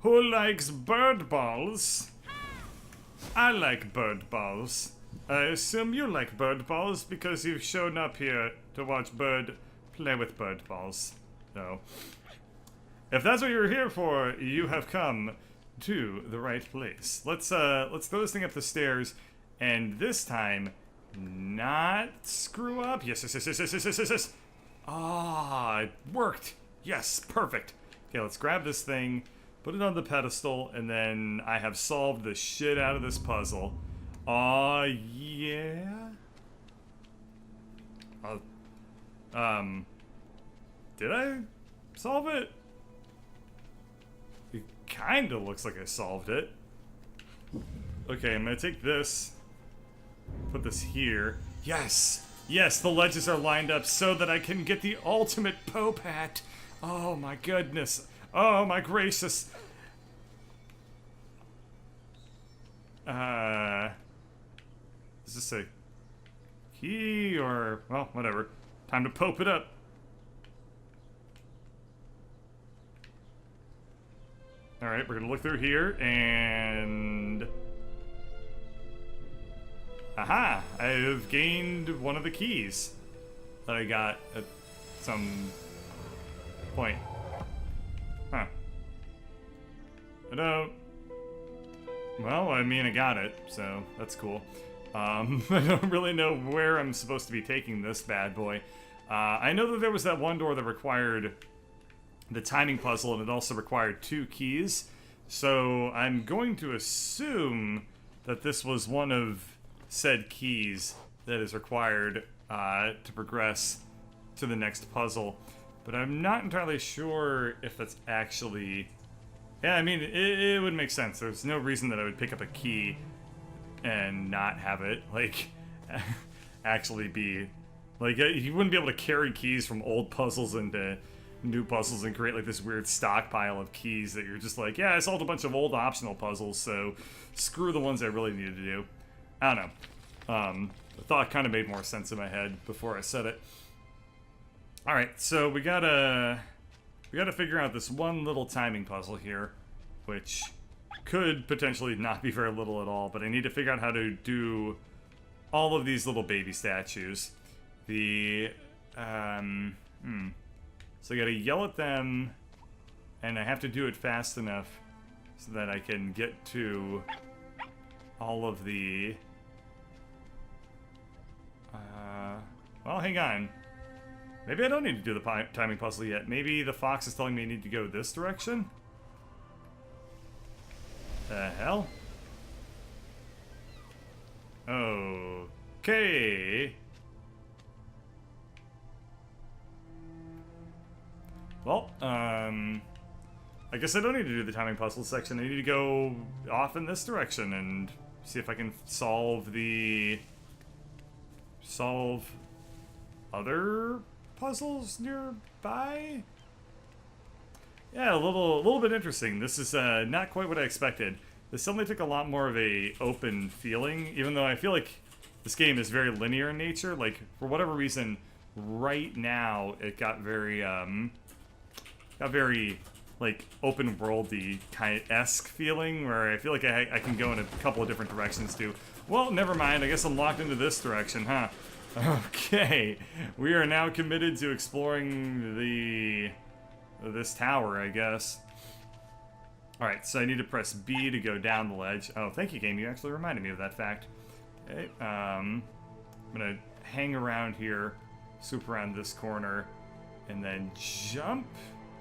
Who likes bird balls? I like bird balls. I assume you like bird balls because you've shown up here to watch Bird play with bird balls. So, if that's what you're here for, you have come to the right place. Let's throw this thing up the stairs, and this time, not screw up. Yes, yes, yes, yes, yes, yes, yes, yes, yes. Ah, it worked. Yes, perfect. Okay, let's grab this thing, put it on the pedestal, and then I have solved the shit out of this puzzle. Aw, yeah? Did I solve it? It kinda looks like I solved it. Okay, I'm gonna take this, put this here. Yes! Yes, the ledges are lined up so that I can get the ultimate Pope hat. Oh my goodness. Oh my gracious. Is this a key or, well, whatever. Time to Pope it up. Alright, we're gonna look through here and... Aha! I have gained one of the keys that I got at some point. Huh. I don't... Well, I mean, I got it, so that's cool. I don't really know where I'm supposed to be taking this bad boy. I know that there was that one door that required the timing puzzle, and it also required 2 keys. So I'm going to assume that this was one of said keys that is required to progress to the next puzzle. But I'm not entirely sure if that's actually... Yeah, I mean, it would make sense. There's no reason that I would pick up a key and not have it, like, actually be... Like, you wouldn't be able to carry keys from old puzzles into new puzzles and create, like, this weird stockpile of keys that you're just like, yeah, I solved a bunch of old optional puzzles, so screw the ones I really needed to do. I don't know. The thought kind of made more sense in my head before I said it. Alright, so we gotta figure out this one little timing puzzle here, which could potentially not be very little at all, but I need to figure out how to do all of these little baby statues. The, So I gotta yell at them, and I have to do it fast enough so that I can get to all of the... well, hang on. Maybe I don't need to do the timing puzzle yet. Maybe the fox is telling me I need to go this direction? The hell? Okay. Well, I guess I don't need to do the timing puzzle section. I need to go off in this direction and see if I can solve other puzzles nearby? Yeah, a little bit interesting. This is not quite what I expected. This suddenly took a lot more of a open feeling, even though I feel like this game is very linear in nature. Like, for whatever reason, right now it got very like open worldy kind of esque feeling, where I feel like I can go in a couple of different directions too. Well, never mind. I guess I'm locked into this direction, huh? Okay, we are now committed to exploring this tower, I guess. Alright, so I need to press B to go down the ledge. Oh, thank you, game. You actually reminded me of that fact. Okay, I'm gonna hang around here, swoop around this corner, and then jump,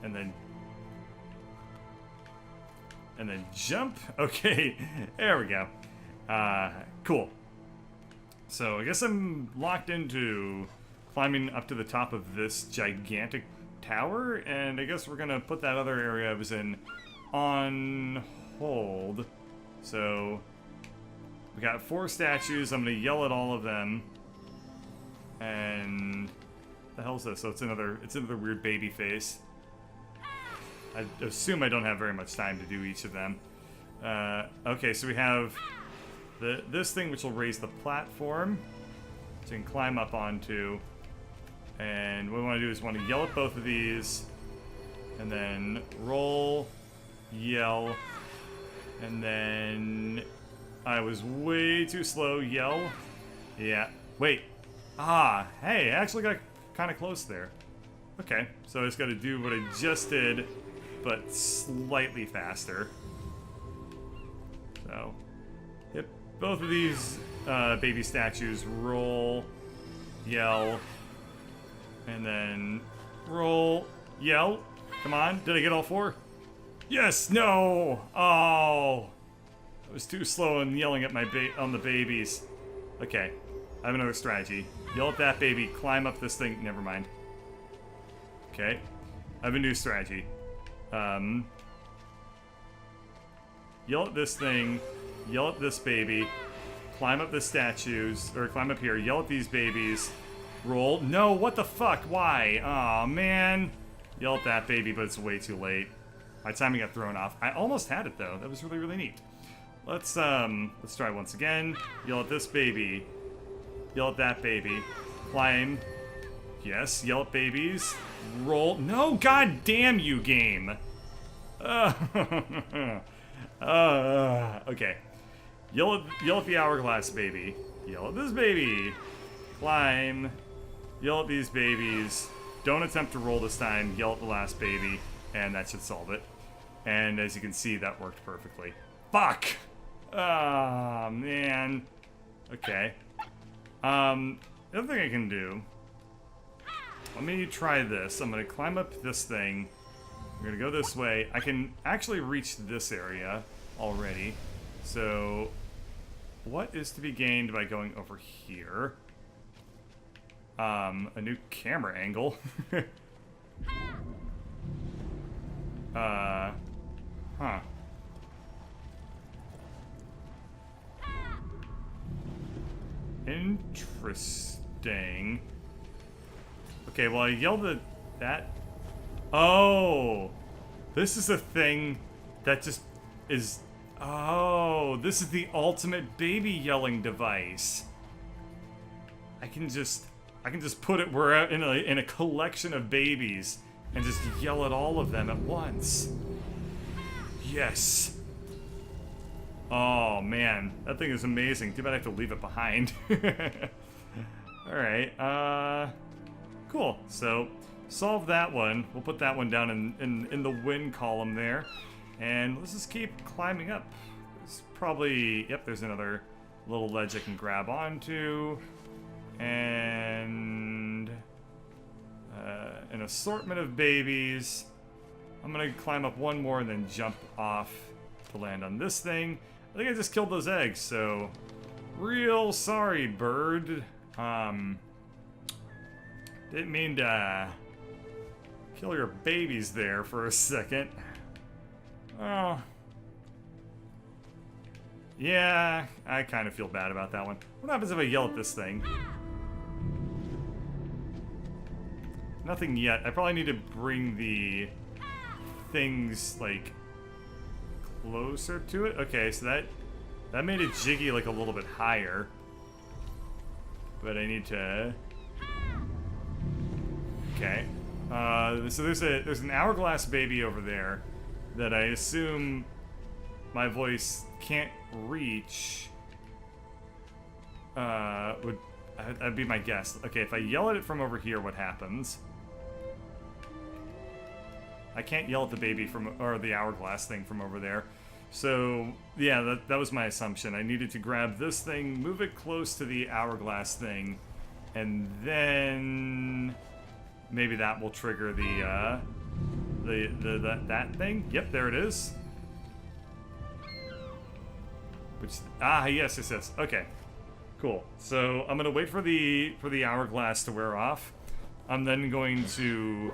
and then jump. Okay, there we go. Cool. So I guess I'm locked into climbing up to the top of this gigantic tower, and I guess we're gonna put that other area I was in on hold. So we got 4 statues. I'm gonna yell at all of them. And the hell's this? So it's another weird baby face. I assume I don't have very much time to do each of them. Okay, so we have this thing which will raise the platform, so you can climb up onto. And what we want to do is want to yell at both of these, and then roll yell, and then I was way too slow, yell. Yeah, wait. Ah, hey, I actually got kind of close there. Okay, so I just gotta do what I just did, but slightly faster. So, yep, both of these baby statues roll, yell, and then roll, yell. Come on, did I get all four? Yes, no! Oh! I was too slow in yelling at on the babies. Okay, I have another strategy. Yell at that baby, climb up this thing. Never mind. Okay, I have a new strategy. Yell at this thing, yell at this baby, climb up the statues, or climb up here, yell at these babies, roll. No, what the fuck? Why? Aw, man. Yell at that baby, but it's way too late. My timing got thrown off. I almost had it though. That was really, really neat. Let's try once again. Yell at this baby. Yell at that baby. Climb. Yes, yell at babies. Roll. No, god damn you, game. Okay. Yell at the hourglass baby. Yell at this baby. Climb. Yell at these babies. Don't attempt to roll this time. Yell at the last baby. And that should solve it. And as you can see, that worked perfectly. Fuck! Ah, man. Okay. The other thing I can do... Let me try this. I'm gonna climb up this thing. I'm gonna go this way. I can actually reach this area already. So, what is to be gained by going over here? A new camera angle. Huh. Interesting. Okay, well, I yelled at that. Oh! This is a thing that just is... Oh, this is the ultimate baby yelling device. I can just put it where in a collection of babies and just yell at all of them at once. Yes. Oh man, that thing is amazing. Too bad I have to leave it behind. Alright, cool. So, solve that one. We'll put that one down in the win column there. And let's just keep climbing up. There's probably... Yep, there's another little ledge I can grab onto. And... an assortment of babies. I'm gonna climb up one more and then jump off to land on this thing. I think I just killed those eggs, so... Real sorry, bird. Didn't mean to kill your babies there for a second. Oh. Yeah, I kind of feel bad about that one. What happens if I yell at this thing? Nothing yet. I probably need to bring the things, like, closer to it. Okay, so that made it jiggy, like, a little bit higher. But I need to... Okay. So there's an hourglass baby over there that I assume my voice can't reach. That'd be my guess. Okay, if I yell at it from over here, what happens? I can't yell at the baby or the hourglass thing from over there. So, yeah, that was my assumption. I needed to grab this thing, move it close to the hourglass thing, and then maybe that will trigger that thing. Yep, there it is. Yes. Okay, cool. So I'm gonna wait for the hourglass to wear off. I'm then going to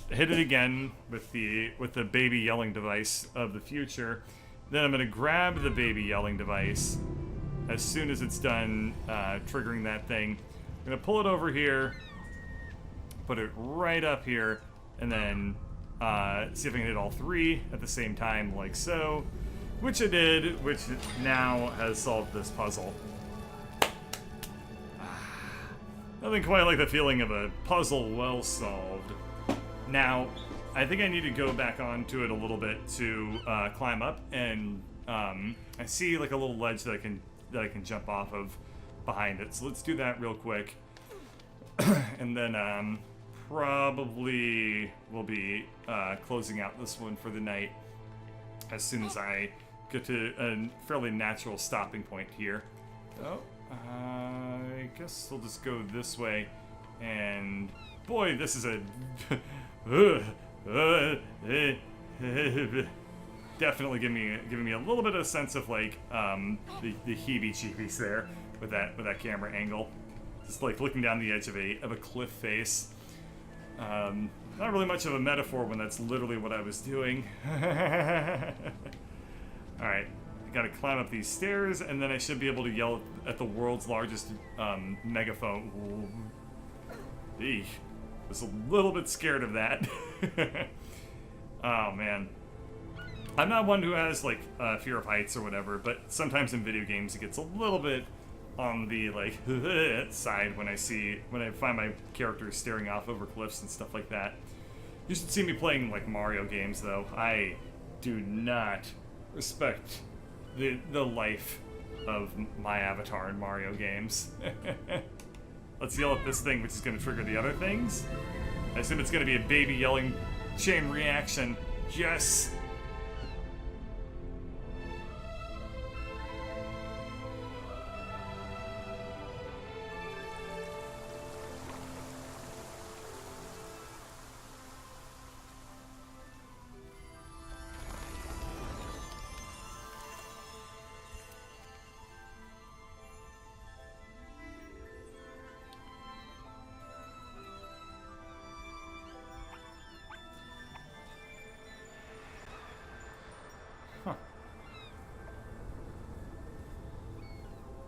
hit it again with the baby yelling device of the future. Then I'm gonna grab the baby yelling device as soon as it's done triggering that thing. I'm gonna pull it over here, put it right up here, and then see if I can hit all three at the same time, like so. Which I did, which now has solved this puzzle. Nothing quite like the feeling of a puzzle well solved. Now, I think I need to go back onto it a little bit to climb up, and I see like a little ledge that I can jump off of behind it. So let's do that real quick, and then probably we'll be closing out this one for the night as soon as I get to a fairly natural stopping point here. Oh, I guess we'll just go this way, and boy, this is a definitely giving me a little bit of a sense of like the heebie-jeebies there with that camera angle. Just like looking down the edge of a cliff face. Not really much of a metaphor when that's literally what I was doing. Alright, I gotta climb up these stairs, and then I should be able to yell at the world's largest megaphone. Eesh. I was a little bit scared of that. Oh man. I'm not one who has like fear of heights or whatever, but sometimes in video games it gets a little bit on the like side when I find my characters staring off over cliffs and stuff like that. You should see me playing like Mario games though. I do not respect the life of my avatar in Mario games. Let's yell at this thing, which is going to trigger the other things. I assume it's going to be a baby yelling chain reaction. Yes!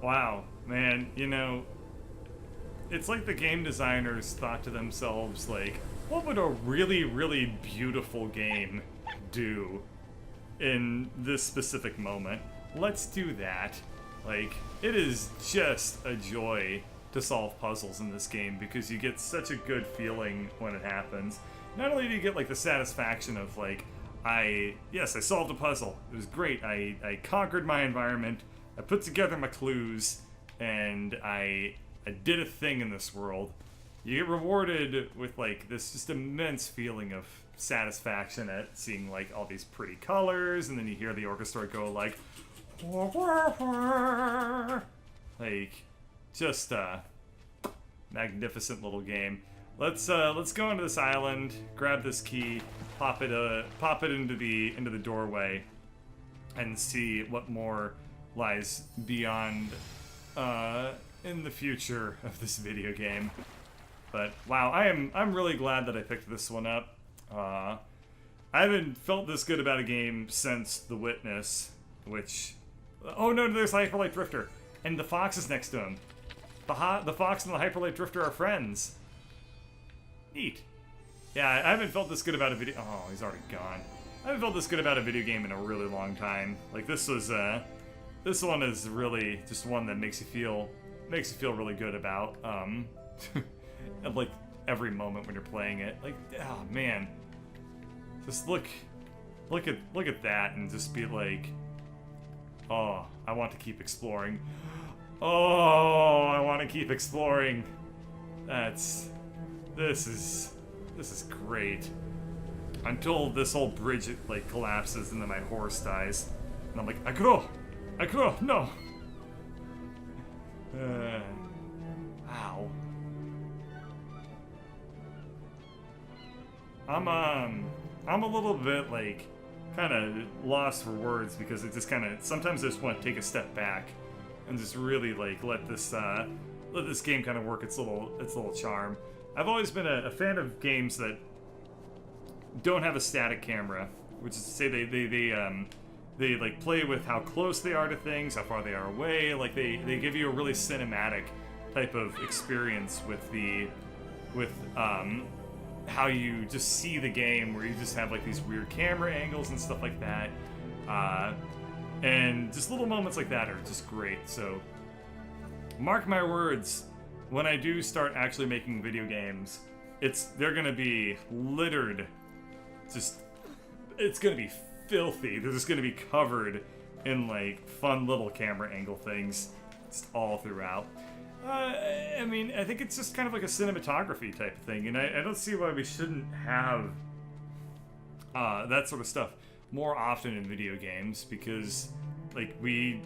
Wow, man, you know, it's like the game designers thought to themselves, like, what would a really, really beautiful game do in this specific moment? Let's do that. Like, it is just a joy to solve puzzles in this game because you get such a good feeling when it happens. Not only do you get, like, the satisfaction of, like, I solved a puzzle. It was great. I conquered my environment. I put together my clues, and I did a thing in this world. You get rewarded with like this just immense feeling of satisfaction at seeing like all these pretty colors, and then you hear the orchestra go like, like just a magnificent little game. Let's go into this island, grab this key, pop it into the doorway, and see what more lies beyond in the future of this video game. But wow, I'm really glad that I picked this one up. I haven't felt this good about a game since The Witness, which oh no, there's the Hyperlight Drifter, and the fox is next to him. The fox and the Hyperlight Drifter are friends. Neat. Yeah, I haven't felt this good about a video. Oh, he's already gone. I haven't felt this good about a video game in a really long time. Like this was this one is really just one that makes you feel really good about like every moment when you're playing it. Like, oh man, just look at that and just be like, oh, I want to keep exploring. Oh, I want to keep exploring. This is great. Until this whole bridge like collapses and then my horse dies, and I'm like, Agro, no. Ow. I'm a little bit like kind of lost for words because it just kind of sometimes I just want to take a step back and just really like let this game kind of work its little charm. I've always been a fan of games that don't have a static camera, which is to say they like play with how close they are to things, how far they are away. Like they give you a really cinematic type of experience with how you just see the game, where you just have like these weird camera angles and stuff like that, and just little moments like that are just great. So mark my words, when I do start actually making video games, they're gonna be littered just, it's gonna be filthy. They're just gonna be covered in like fun little camera angle things just all throughout. I mean, I think it's just kind of like a cinematography type of thing, and I don't see why we shouldn't have that sort of stuff more often in video games, because like we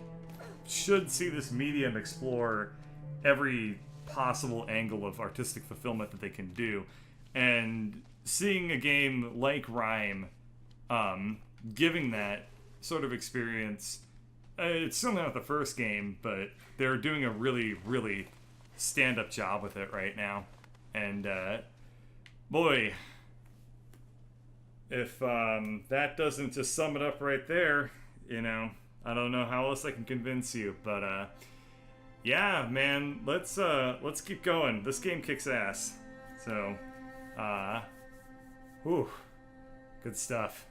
should see this medium explore every possible angle of artistic fulfillment that they can do, and seeing a game like RiME giving that sort of experience. It's still not the first game, but they're doing a really, really stand-up job with it right now. And, boy, if that doesn't just sum it up right there, you know, I don't know how else I can convince you. But, yeah, man, let's keep going. This game kicks ass. So, whew, good stuff.